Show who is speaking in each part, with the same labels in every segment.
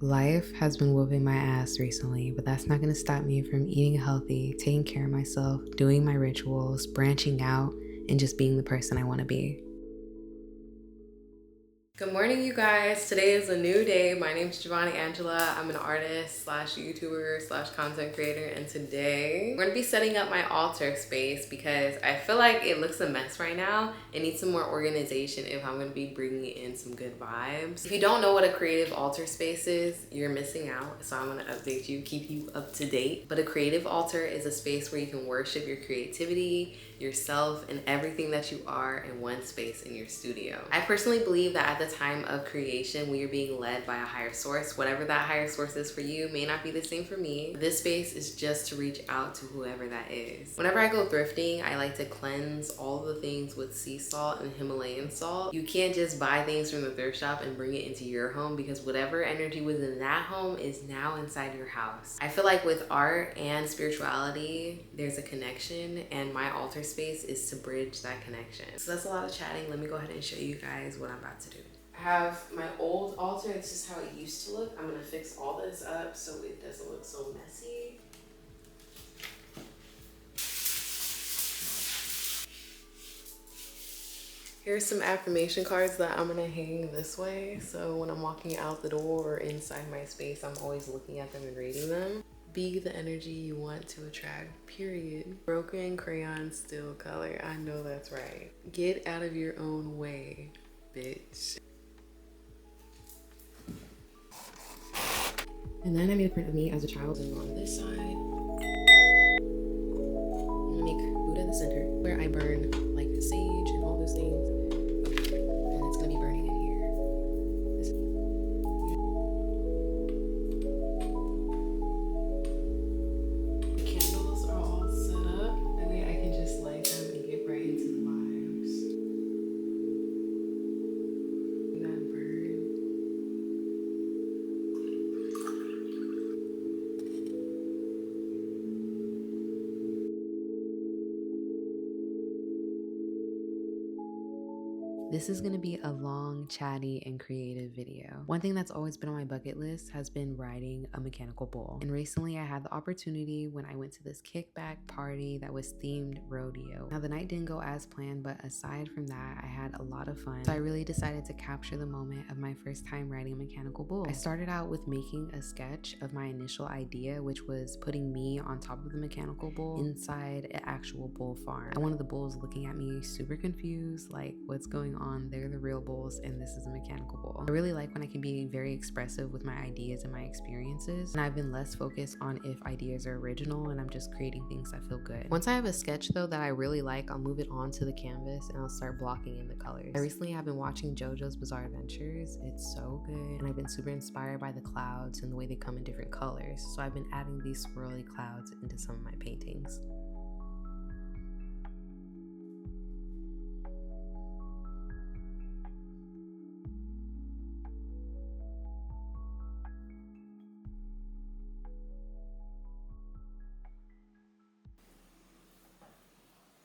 Speaker 1: Life has been whooping my ass recently, but that's not going to stop me from eating healthy, taking care of myself, doing my rituals, branching out, and just being the person I want to be. Good morning, you guys. Today is a new day. My name is Javon Angela. I'm an artist slash YouTuber slash content creator, and today we're gonna be setting up my altar space because I feel like it looks a mess right now. It needs some more organization if I'm gonna be bringing in some good vibes. If you don't know what a creative altar space is, you're missing out. So I'm gonna update you, keep you up to date. But a creative altar is a space where you can worship your creativity, yourself, and everything that you are in one space in your studio. I personally believe that at the time of creation, we are being led by a higher source. Whatever that higher source is for you may not be the same for me. This space is just to reach out to whoever that is. Whenever I go thrifting, I like to cleanse all the things with sea salt and Himalayan salt. You can't just buy things from the thrift shop and bring it into your home because whatever energy was in that home is now inside your house. I feel like with art and spirituality, there's a connection, and my altar space is to bridge that connection. So that's a lot of chatting. Let me go ahead and show you guys what I'm about to do. I have my old altar. This is how it used to look. I'm gonna fix all this up so it doesn't look so messy. Here's some affirmation cards that I'm gonna hang this way. So when I'm walking out the door or inside my space, I'm always looking at them and reading them. Be the energy you want to attract, period. Broken crayon, still color. I know that's right. Get out of your own way, bitch. And then I made a print of me as a child and on this side. I'm gonna make Buddha the center where I burn like sage and all those things. And it's gonna be burning in here. The candles are all set up. That way I can just light them and get right into the vibes. That burn. This is gonna be a long, chatty, and creative video. One thing that's always been on my bucket list has been riding a mechanical bull. And recently I had the opportunity when I went to this kickback party that was themed rodeo. Now the night didn't go as planned, but aside from that, I had a lot of fun. So I really decided to capture the moment of my first time riding a mechanical bull. I started out with making a sketch of my initial idea, which was putting me on top of the mechanical bull inside an actual bull farm. And one of the bulls looking at me super confused, like, what's going on? They're the real bulls and this is a mechanical bull. I really like when I can be very expressive with my ideas and my experiences, and I've been less focused on if ideas are original and I'm just creating things that feel good. Once I have a sketch though that I really like, I'll move it onto the canvas and I'll start blocking in the colors. I recently have been watching JoJo's Bizarre Adventures. It's so good, and I've been super inspired by the clouds and the way they come in different colors, so I've been adding these swirly clouds into some of my paintings.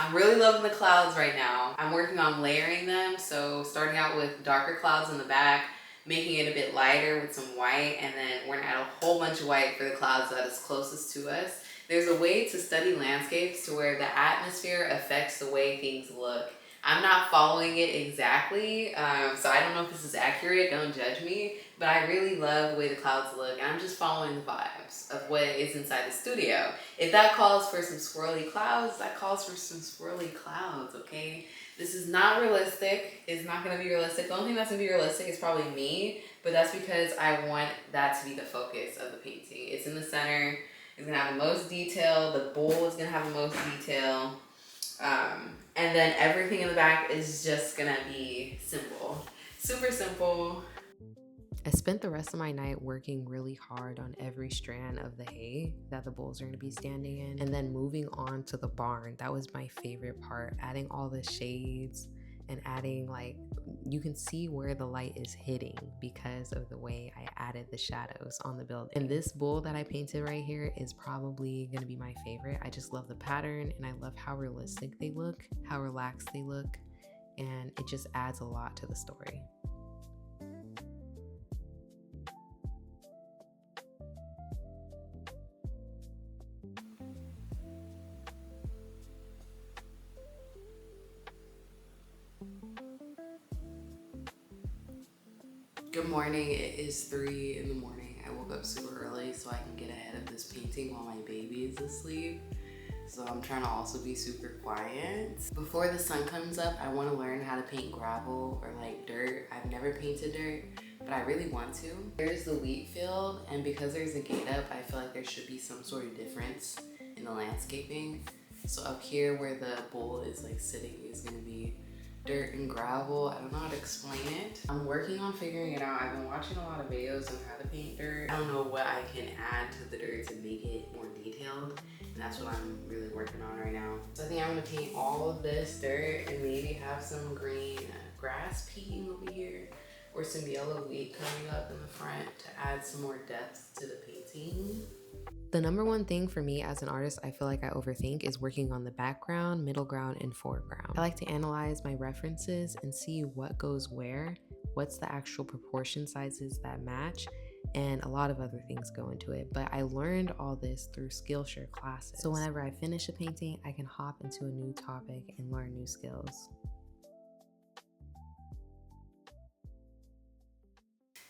Speaker 1: I'm really loving the clouds right now. I'm working on layering them, so starting out with darker clouds in the back, making it a bit lighter with some white, and then we're gonna add a whole bunch of white for the clouds that is closest to us. There's a way to study landscapes to where the atmosphere affects the way things look. I'm not following it exactly, so I don't know if this is accurate, don't judge me, but I really love the way the clouds look, and I'm just following the vibes of what is inside the studio. If that calls for some swirly clouds, that calls for some swirly clouds, okay? This is not realistic. It's not gonna be realistic. The only thing that's gonna be realistic is probably me, but that's because I want that to be the focus of the painting. It's in the center, it's gonna have the most detail, the bowl is gonna have the most detail, and then everything in the back is just gonna be simple, super simple. I spent the rest of my night working really hard on every strand of the hay that the bulls are going to be standing in, and then moving on to the barn. That was my favorite part, adding all the shades and adding, like, you can see where the light is hitting because of the way I added the shadows on the building. And this bull that I painted right here is probably going to be my favorite. I just love the pattern, and I love how realistic they look, how relaxed they look, and it just adds a lot to the story. Good morning. It is 3 in the morning. I woke up super early so I can get ahead of this painting while my baby is asleep. So I'm trying to also be super quiet. Before the sun comes up, I want to learn how to paint gravel or like dirt. I've never painted dirt, but I really want to. There's the wheat field, and because there's a gate up, I feel like there should be some sort of difference in the landscaping. So up here where the bull is like sitting is gonna be dirt and gravel. I don't know how to explain it. I'm working on figuring it out. I've been watching a lot of videos on how to paint dirt. I don't know what I can add to the dirt to make it more detailed. And that's what I'm really working on right now. So I think I'm gonna paint all of this dirt and maybe have some green grass peeking over here or some yellow wheat coming up in the front to add some more depth to the painting. The number one thing for me as an artist I feel like I overthink is working on the background, middle ground, and foreground. I like to analyze my references and see what goes where, what's the actual proportion sizes that match, and a lot of other things go into it. But I learned all this through Skillshare classes. So whenever I finish a painting, I can hop into a new topic and learn new skills.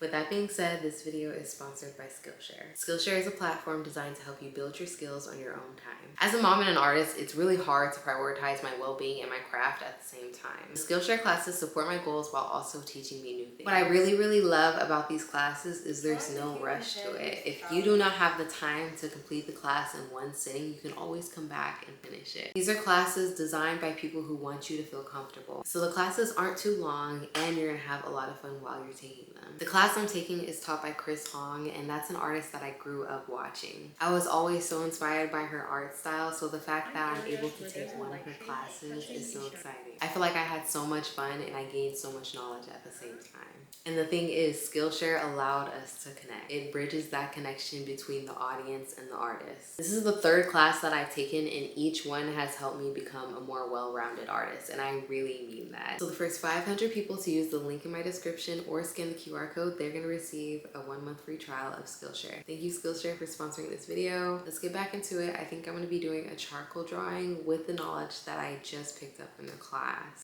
Speaker 1: With that being said, this video is sponsored by Skillshare. Skillshare is a platform designed to help you build your skills on your own time. As a mom and an artist, it's really hard to prioritize my well-being and my craft at the same time. The Skillshare classes support my goals while also teaching me new things. What I really love about these classes is there's no rush to it. If you do not have the time to complete the class in one sitting, you can always come back and finish it. These are classes designed by people who want you to feel comfortable. So the classes aren't too long and you're gonna have a lot of fun while you're taking them. The class I'm taking is taught by Chris Hong, and that's an artist that I grew up watching. I was always so inspired by her art style, so the fact that I'm able to take one of her classes is so exciting. I feel like I had so much fun and I gained so much knowledge at the same time. And the thing is, Skillshare allowed us to connect. It bridges that connection between the audience and the artist. This is the third class that I've taken, and each one has helped me become a more well-rounded artist, and I really mean that. So the first 500 people to use the link in my description or scan the QR code, they're gonna receive a 1-month free trial of Skillshare. Thank you, Skillshare, for sponsoring this video. Let's get back into it. I think I'm gonna be doing a charcoal drawing with the knowledge that I just picked up in the class.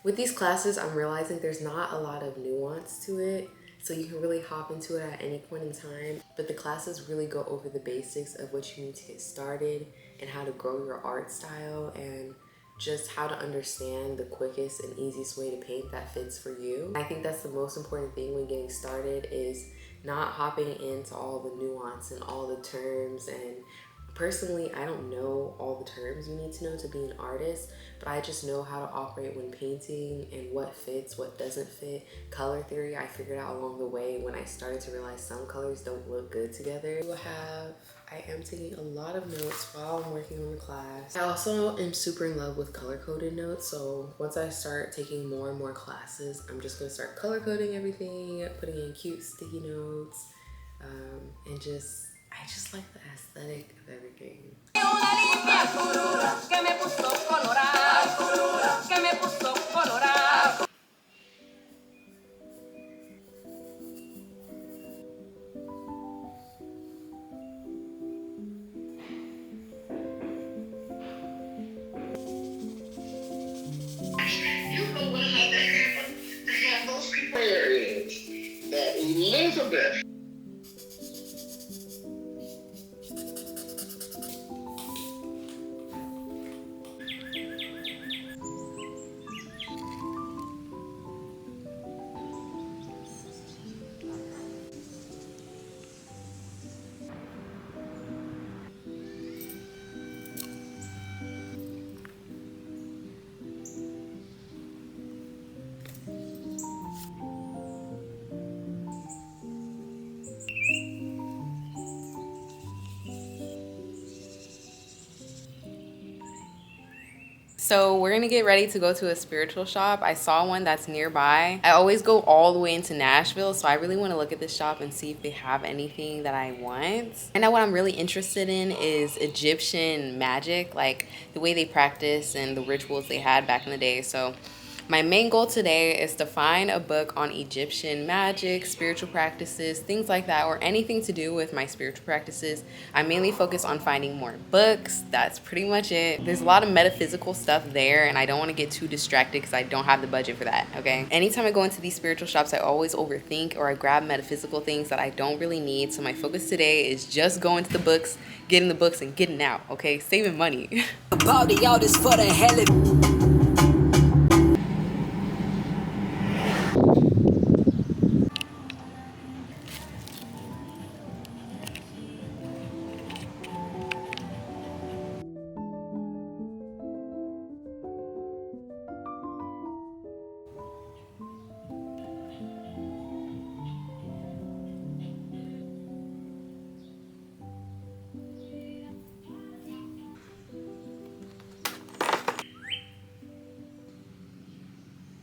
Speaker 1: With these classes, I'm realizing there's not a lot of nuance to it, so you can really hop into it at any point in time. But the classes really go over the basics of what you need to get started and how to grow your art style and just how to understand the quickest and easiest way to paint that fits for you. I think that's the most important thing when getting started, is not hopping into all the nuance and all the terms. And personally, I don't know all the terms you need to know to be an artist, but I just know how to operate when painting and what fits, what doesn't fit. Color theory, I figured out along the way when I started to realize some colors don't look good together. I am taking a lot of notes while I'm working on the class. I also am super in love with color-coded notes, so once I start taking more and more classes, I'm just gonna start color-coding everything, putting in cute sticky notes, and I just like the aesthetic of everything.
Speaker 2: You know what had to happen to have those people areas that Elizabeth.
Speaker 1: So we're gonna get ready to go to a spiritual shop. I saw one that's nearby. I always go all the way into Nashville, so I really want to look at this shop and see if they have anything that I want. And now what I'm really interested in is Egyptian magic, like the way they practice and the rituals they had back in the day. So My main goal today is to find a book on Egyptian magic, spiritual practices, things like that, or anything to do with my spiritual practices. I mainly focus on finding more books. That's pretty much it. There's a lot of metaphysical stuff there, and I don't want to get too distracted because I don't have the budget for that, okay? Anytime I go into these spiritual shops, I always overthink or I grab metaphysical things that I don't really need. So my focus today is just going to the books, getting the books, and getting out, okay? Saving money.
Speaker 3: About the artist for the hell of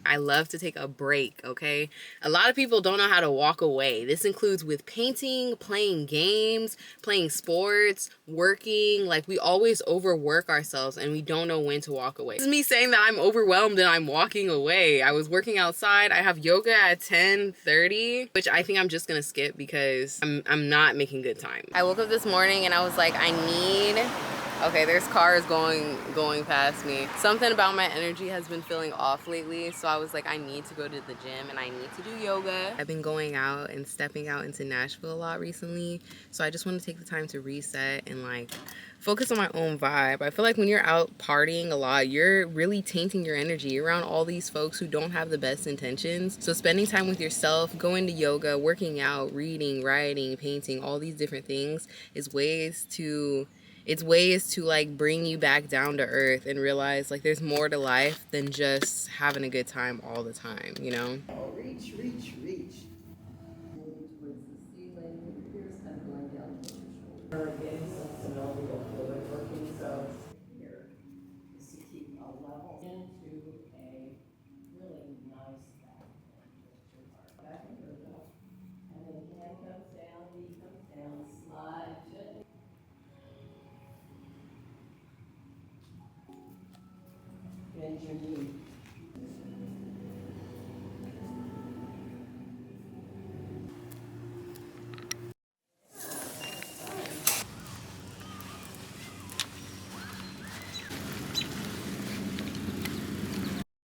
Speaker 1: I love to take a break, okay? A lot of people don't know how to walk away. This includes with painting, playing games, playing sports, working. Like, we always overwork ourselves and we don't know when to walk away. This is me saying that I'm overwhelmed and I'm walking away. I was working outside. I have yoga at 10:30, which I think I'm just gonna skip because I'm not making good time. I woke up this morning and I was like, okay, there's cars going past me. Something about my energy has been feeling off lately, so I was like, I need to go to the gym and I need to do yoga. I've been going out and stepping out into Nashville a lot recently, so I just want to take the time to reset and like focus on my own vibe. I feel like when you're out partying a lot, you're really tainting your energy. You're around all these folks who don't have the best intentions. So spending time with yourself, going to yoga, working out, reading, writing, painting, all these different things is ways to like bring you back down to earth and realize like there's more to life than just having a good time all the time, you know?
Speaker 3: oh, reach, reach, reach. Moving towards the ceiling, here's kind of going down towards your shoulder. We're getting some synovial fluid working, so here is to keep a level into a really nice back towards your heart. Back in your middle. And then hand comes down, knee comes down, slide gently. Bend your knee.